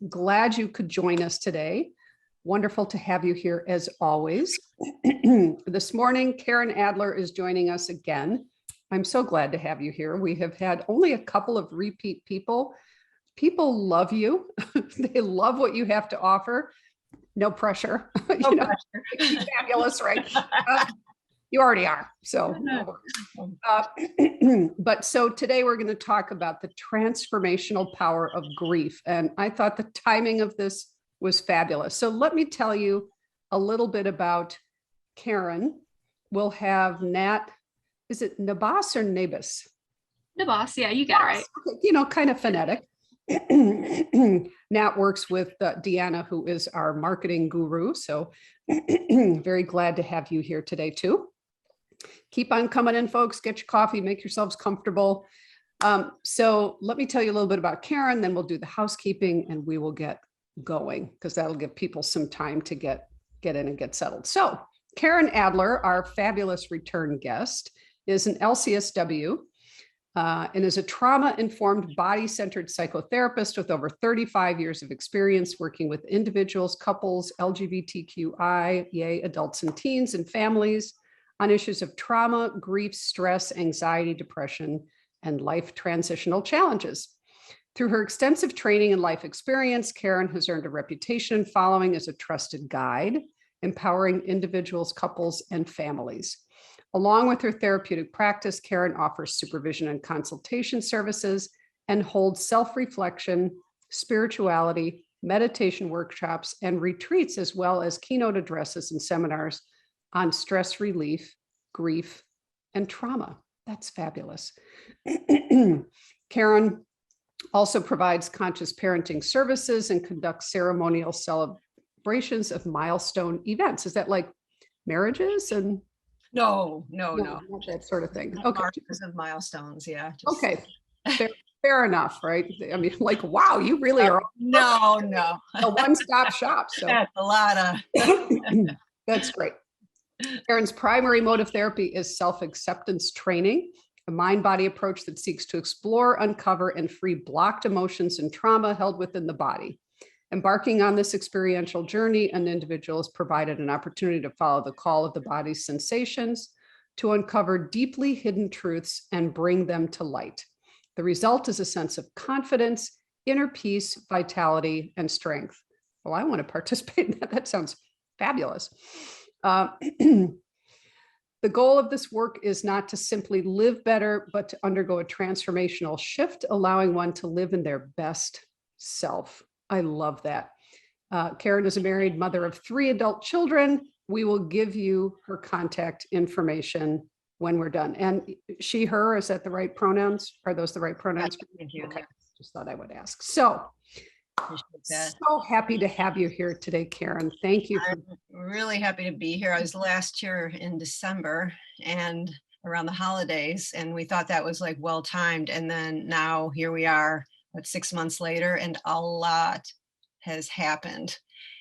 Glad you could join us today. Wonderful to have you here as always. This morning, Karen Adler is joining us again. I'm so glad to have you here. We have had only a couple of repeat people. People love you. They love what you have to offer. No pressure. No pressure. Fabulous, right? You already are. So, but so today we're going to talk about the transformational power of grief. And I thought the timing of this was fabulous. So let me tell you a little bit about Karen. We'll have Nat. Is it Nabas or Nabas? Nabas, yeah, you got it right. You know, kind of phonetic. Nat works with Deanna, who is our marketing guru. So very glad to have you here today too. Keep on coming in, folks. Get your coffee, make yourselves comfortable. So let me tell you a little bit about Karen, then we'll do the housekeeping and we will get going because that'll give people some time to get in and get settled. So Karen Adler, our fabulous return guest, is an LCSW and is a trauma-informed, body-centered psychotherapist with over 35 years of experience working with individuals, couples, LGBTQI, yay, adults and teens and families on issues of trauma, grief, stress, anxiety, depression, and life transitional challenges. Through her extensive training and life experience, Karen has earned a reputation and following as a trusted guide, empowering individuals, couples, and families. Along with her therapeutic practice, Karen offers supervision and consultation services and holds self-reflection, spirituality, meditation workshops, and retreats, as well as keynote addresses and seminars on stress relief, grief, and trauma. That's fabulous. Karen also provides conscious parenting services and conducts ceremonial celebrations of milestone events. Is that like marriages and? No. That sort of thing. Okay. Markers of milestones, yeah. Okay. Fair enough, right? I mean, like, wow, you really are. No. A one-stop shop. So that's a lot of. That's great. Karen's primary mode of therapy is self-acceptance training, a mind-body approach that seeks to explore, uncover, and free blocked emotions and trauma held within the body. Embarking on this experiential journey, an individual is provided an opportunity to follow the call of the body's sensations, to uncover deeply hidden truths and bring them to light. The result is a sense of confidence, inner peace, vitality, and strength. Well, I want to participate in that. That sounds fabulous. The goal of this work is not to simply live better, but to undergo a transformational shift, allowing one to live in their best self. I love that. Karen is a married mother of 3 adult children. We will give you her contact information when we're done. And she, her, is that the right pronouns? Are those the right pronouns? Thank you. Okay, just thought I would ask. So happy to have you here today, Karen. Thank you. I'm really happy to be here. I was last year in December and around the holidays, and we thought that was like well timed. And then now here we are, 6 months later, and a lot has happened.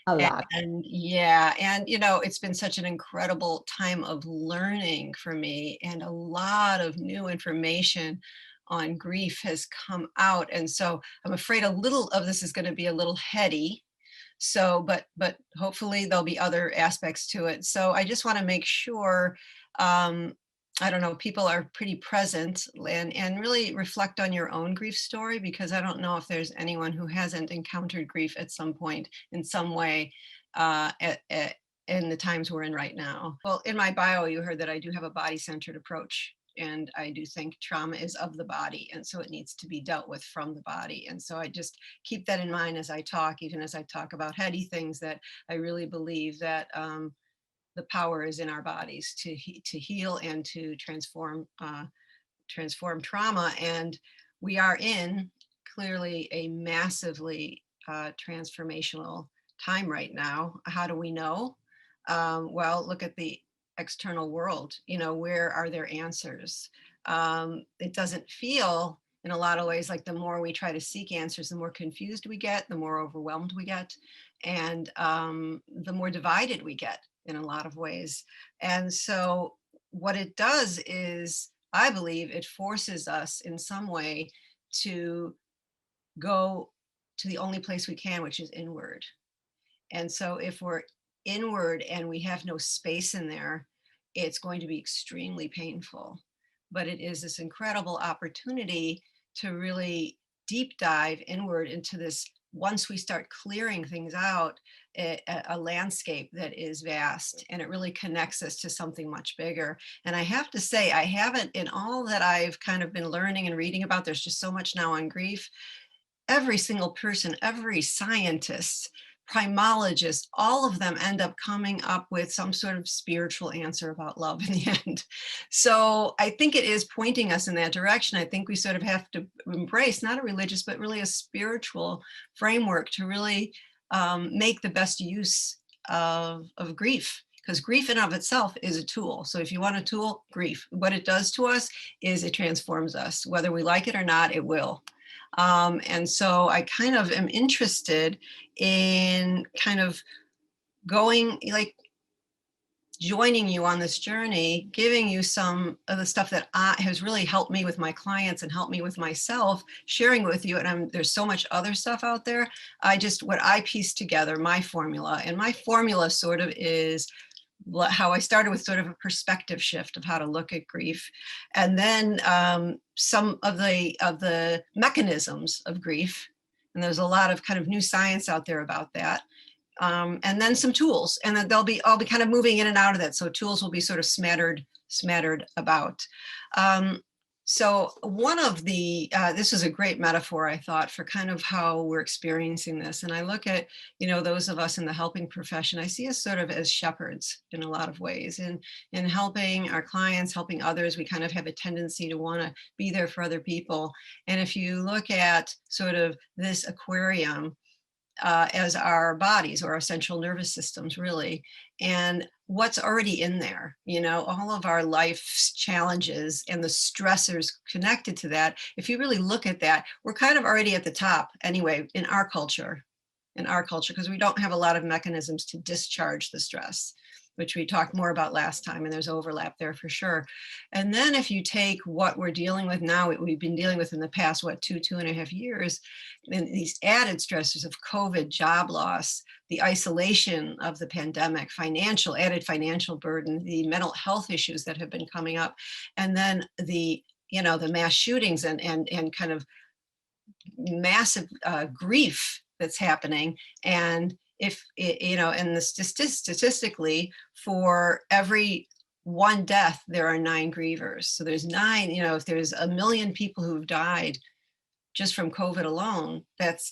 A lot. And yeah, and you know, it's been such an incredible time of learning for me, and a lot of new information on grief has come out. And so I'm afraid a little of this is going to be a little heady. So, but hopefully there'll be other aspects to it. So I just want to make sure, I don't know, people are pretty present and really reflect on your own grief story, because I don't know if there's anyone who hasn't encountered grief at some point in some way in the times we're in right now. Well, in my bio, you heard that I do have a body-centered approach. And I do think trauma is of the body. And so it needs to be dealt with from the body. And so I just keep that in mind as I talk, even as I talk about heady things, that I really believe that the power is in our bodies to heal and to transform trauma. And we are in clearly a massively transformational time right now. How do we know? Well, look at the external world. You know, where are their answers? It doesn't feel in a lot of ways like the more we try to seek answers, the more confused we get, the more overwhelmed we get, and the more divided we get in a lot of ways. And so what it does is, I believe it forces us in some way to go to the only place we can, which is inward. And so if we're inward and we have no space in there, it's going to be extremely painful. But it is this incredible opportunity to really deep dive inward into this. Once we start clearing things out, a landscape that is vast, and it really connects us to something much bigger. And I have to say, I haven't, in all that I've kind of been learning and reading about, there's just so much now on grief. Every single person, every scientist, primologist, all of them end up coming up with some sort of spiritual answer about love in the end. So I think it is pointing us in that direction. I think we sort of have to embrace not a religious, but really a spiritual framework to really make the best use of grief. Because grief in of itself is a tool. So if you want a tool, grief, what it does to us is it transforms us. Whether we like it or not, it will. And so I kind of am interested in kind of going, like, joining you on this journey, giving you some of the stuff that has really helped me with my clients and helped me with myself, sharing with you. And there's so much other stuff out there. What I pieced together, my formula, and my formula sort of is how I started with sort of a perspective shift of how to look at grief, and then some of the mechanisms of grief. And there's a lot of kind of new science out there about that. And then some tools, and then I'll be kind of moving in and out of that. So tools will be sort of smattered about. So one of this is a great metaphor, I thought, for kind of how we're experiencing this. And I look at, those of us in the helping profession, I see us sort of as shepherds in a lot of ways. And in helping our clients, helping others, we kind of have a tendency to want to be there for other people. And if you look at sort of this aquarium, as our bodies or our central nervous systems, really, and what's already in there, all of our life's challenges and the stressors connected to that. If you really look at that, we're kind of already at the top anyway in our culture, because we don't have a lot of mechanisms to discharge the stress, which we talked more about last time, and there's overlap there for sure. And then if you take what we're dealing with now, what we've been dealing with in the past, 2.5 years, and these added stressors of COVID, job loss, the isolation of the pandemic, added financial burden, the mental health issues that have been coming up, and then the mass shootings and kind of massive grief that's happening. And if and statistically, for every one death, there are 9 grievers. So there's 9. If there's 1 million people who've died just from COVID alone, that's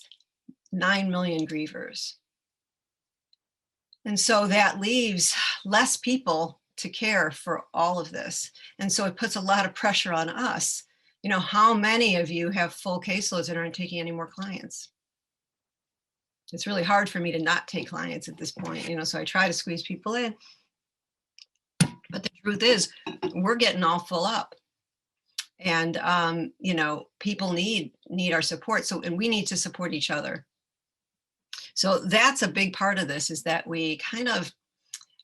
9 million grievers. And so that leaves less people to care for all of this. And so it puts a lot of pressure on us. How many of you have full caseloads and aren't taking any more clients? It's really hard for me to not take clients at this point, so I try to squeeze people in. But the truth is, we're getting all full up. And, people need our support. And we need to support each other. So that's a big part of this, is that we kind of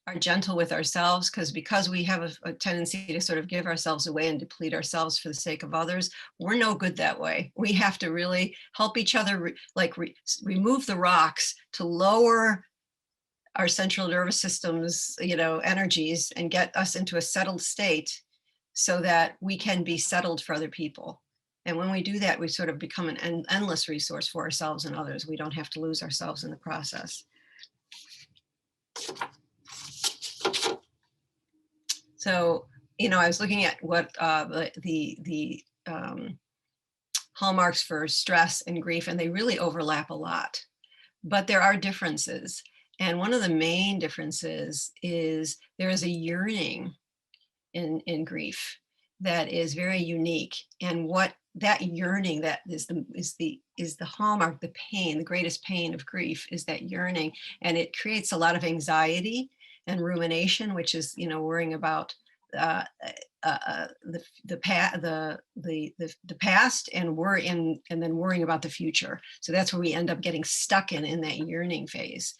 are gentle with ourselves, because we have a tendency to sort of give ourselves away and deplete ourselves for the sake of others. We're no good that way. We have to really help each other, remove the rocks to lower our central nervous system's, energies, and get us into a settled state so that we can be settled for other people. And when we do that, we sort of become an endless resource for ourselves and others. We don't have to lose ourselves in the process. So, I was looking at what the hallmarks for stress and grief, and they really overlap a lot, but there are differences. And one of the main differences is there is a yearning in grief that is very unique. And what that yearning, that is the hallmark, the pain, the greatest pain of grief is that yearning. And it creates a lot of anxiety and rumination, which is, worrying about the past, and then worrying about the future. So that's where we end up getting stuck in that yearning phase.